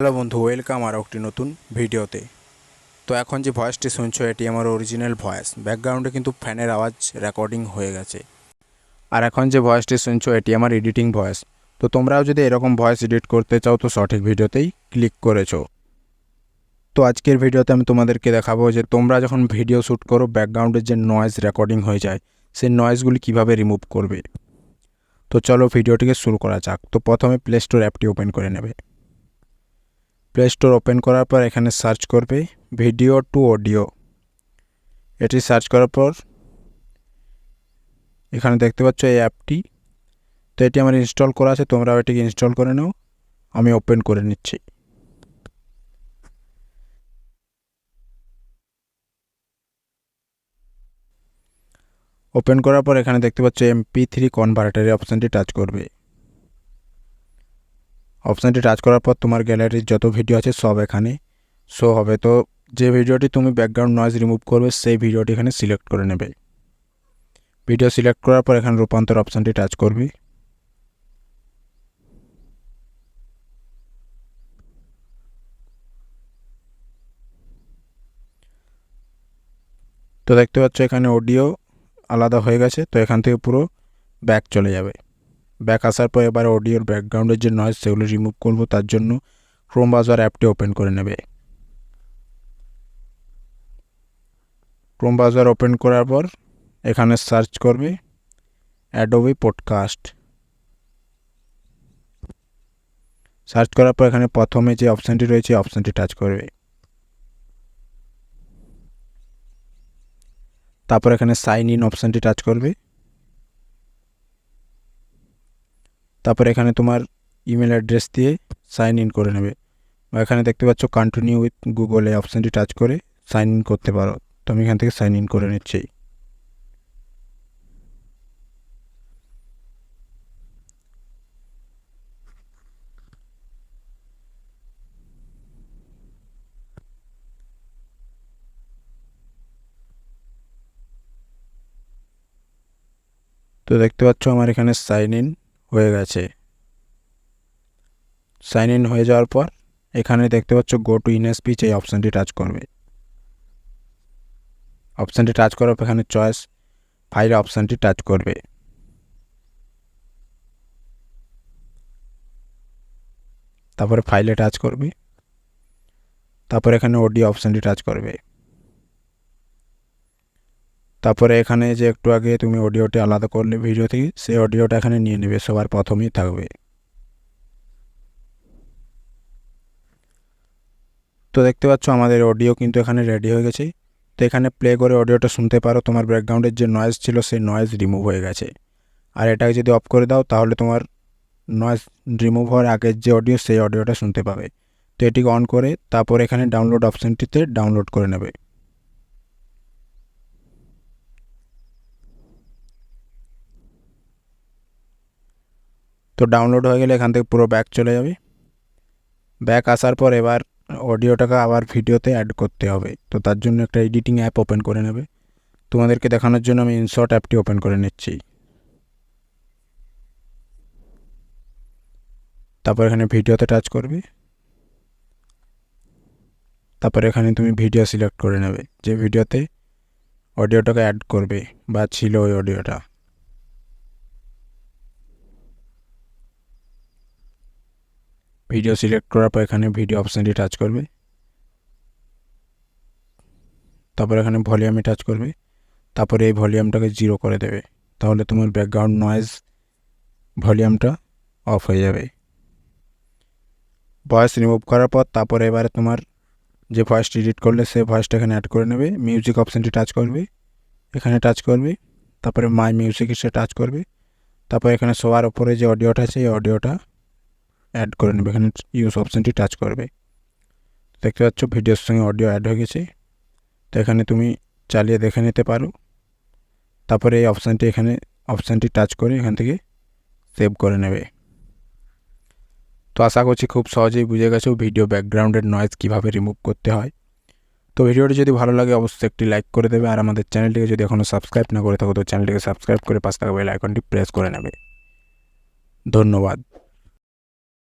Hello বন্ধু, welcome আর একটি নতুন ভিডিওতে। তো এখন যে ভয়েসটি শুনছো এটি আমার অরিজিনাল ভয়েস। ব্যাকগ্রাউন্ডে কিন্তু ফ্যানের আওয়াজ রেকর্ডিং হয়ে গেছে। আর এখন যে ভয়েসটি শুনছো এটি আমার এডিটিং ভয়েস। তো তোমরাও যদি এরকম ভয়েস এডিট করতে চাও তো সঠিক ভিডিওতেই ক্লিক করেছো। তো আজকের ভিডিওতে আমি তোমাদেরকে দেখাবো যে তোমরা যখন ভিডিও শ্যুট করো ব্যাকগ্রাউন্ডের যে নয়েজ রেকর্ডিং হয়ে যায় সেই নয়েজগুলি কিভাবে রিমুভ করবে। তো চলো ভিডিওটিকে শুরু করা যাক। তো প্রথমে প্লে স্টোর অ্যাপটি ওপেন করে নেবে। প্লে স্টোর ওপেন করার পর এখানে সার্চ করবে ভিডিও টু অডিও। এটি সার্চ করার পর এখানে দেখতে পাচ্ছ এই অ্যাপটি। তো এটি আমার ইনস্টল করা আছে, তোমরাও এটিকে ইনস্টল করে নাও। আমি ওপেন করে নিচ্ছি। ওপেন করার পর এখানে দেখতে পাচ্ছ MP3 কনভার্টারের অপশানটি টাচ করবে। অপশানটি টাচ করার পর তোমার গ্যালারির যত ভিডিও আছে সব এখানে শো হবে। তো যে ভিডিওটি তুমি ব্যাকগ্রাউন্ড নয়েজ রিমুভ করবে সেই ভিডিওটি এখানে সিলেক্ট করে নেবে। ভিডিও সিলেক্ট করার পর এখানে রূপান্তর অপশানটি টাচ করবে। তো দেখতে পাচ্ছ এখানে অডিও আলাদা হয়ে গেছে। তো এখান থেকে পুরো ব্যাক চলে যাবে। ব্যাক আসার পর এবার অডিওর ব্যাকগ্রাউন্ডের যে নয়েজ সেগুলো রিমুভ করব, তার জন্য ক্রোম ব্রাউজার অ্যাপটি ওপেন করে নেবে। ক্রোম ব্রাউজার ওপেন করার পর এখানে সার্চ করবে অ্যাডোবি পডকাস্ট। সার্চ করার পর এখানে প্রথমে যে অপশানটি রয়েছে অপশানটি টাচ করবে। তারপর এখানে সাইন ইন অপশানটি টাচ করবে। তারপর এখানে তোমার ইমেল অ্যাড্রেস দিয়ে সাইন ইন করে নেবে। বা এখানে দেখতে পাচ্ছ কন্টিনিউ উইথ গুগল, এই অপশানটি টাচ করে সাইন ইন করতে পারো। তো আমি এখান থেকে সাইন ইন করে নিচ্ছি। তো দেখতে পাচ্ছ আমার এখানে সাইন ইন হয়ে গেছে। সাইন ইন হয়ে যাওয়ার পর এখানে দেখতে পাচ্ছ গো টু ইন স্পিচ, এই অপশানটি টাচ করবে। অপশানটি টাচ করার পর এখানে চয়েস ফাইল অপশানটি টাচ করবে। তারপরে ফাইলে টাচ করবে। তারপরে এখানে অডিও অপশানটি টাচ করবে। তারপরে এখানে যে একটু আগে তুমি অডিওটি আলাদা করলে ভিডিও থেকে, সেই অডিওটা এখানে নিয়ে নেবে, সবার প্রথমেই থাকবে। তো দেখতে পাচ্ছ আমাদের অডিও কিন্তু এখানে রেডি হয়ে গেছে। তো এখানে প্লে করে অডিওটা শুনতে পারো। তোমার ব্যাকগ্রাউন্ডের যে নয়েজ ছিল সেই নয়েজ রিমুভ হয়ে গেছে। আর এটাকে যদি অফ করে দাও তাহলে তোমার নয়েজ রিমুভ হওয়ার আগের যে অডিও সেই অডিওটা শুনতে পাবে। তো এটিকে অন করে তারপর এখানে ডাউনলোড অপশানটিতে ডাউনলোড করে নেবে। তো ডাউনলোড হয়ে গেলে এখান থেকে পুরো ব্যাক চলে যাবে। ব্যাক আসার পর এবার অডিওটাকে আবার ভিডিওতে অ্যাড করতে হবে। তো তার জন্য একটা এডিটিং অ্যাপ ওপেন করে নেবে। তোমাদেরকে দেখানোর জন্য আমি ইনশর্ট অ্যাপটি ওপেন করে নিচ্ছি। তারপর এখানে ভিডিওতে টাচ করবে। তারপর এখানে তুমি ভিডিও সিলেক্ট করে নেবে যে ভিডিওতে অডিওটাকে অ্যাড করবে বা ছিল ওই অডিওটা। ভিডিও সিলেক্ট করার পর এখানে ভিডিও অপশানটি টাচ করবে। তারপর এখানে ভলিউমে টাচ করবে। তারপরে এই ভলিউমটাকে 0 করে দেবে। তাহলে তোমার ব্যাকগ্রাউন্ড নয়েজ ভলিউমটা অফ হয়ে যাবে। ভয়েস রিমুভ করার পর তারপরে এবারে তোমার যে ভয়েসটি এডিট করলে সেই ভয়েসটা এখানে অ্যাড করে নেবে। মিউজিক অপশানটি টাচ করবে, এখানে টাচ করবে। তারপরে মাই মিউজিক এসে টাচ করবে। তারপর এখানে সবার ওপরে যে অডিওটা আছে এই অডিওটা অ্যাড করে নেবে। এখানে ইউজ অপশানটি টাচ করবে। দেখতে পাচ্ছ ভিডিওর সঙ্গে অডিও অ্যাড হয়ে গেছে। তো এখানে তুমি চালিয়ে দেখে নিতে পারো। তারপরে এই অপশানটি টাচ করে এখান থেকে সেভ করে নেবে। তো আশা করছি খুব সহজেই বুঝে গেছো ভিডিও ব্যাকগ্রাউন্ডের নয়েজ কীভাবে রিমুভ করতে হয়। তো ভিডিওটি যদি ভালো লাগে অবশ্যই একটি লাইক করে দেবে। আর আমাদের চ্যানেলটিকে যদি এখনও সাবস্ক্রাইব না করে থাকো তো চ্যানেলটিকে সাবস্ক্রাইব করে পাশে থাকা বেল আইকনটি প্রেস করে নেবে। ধন্যবাদ।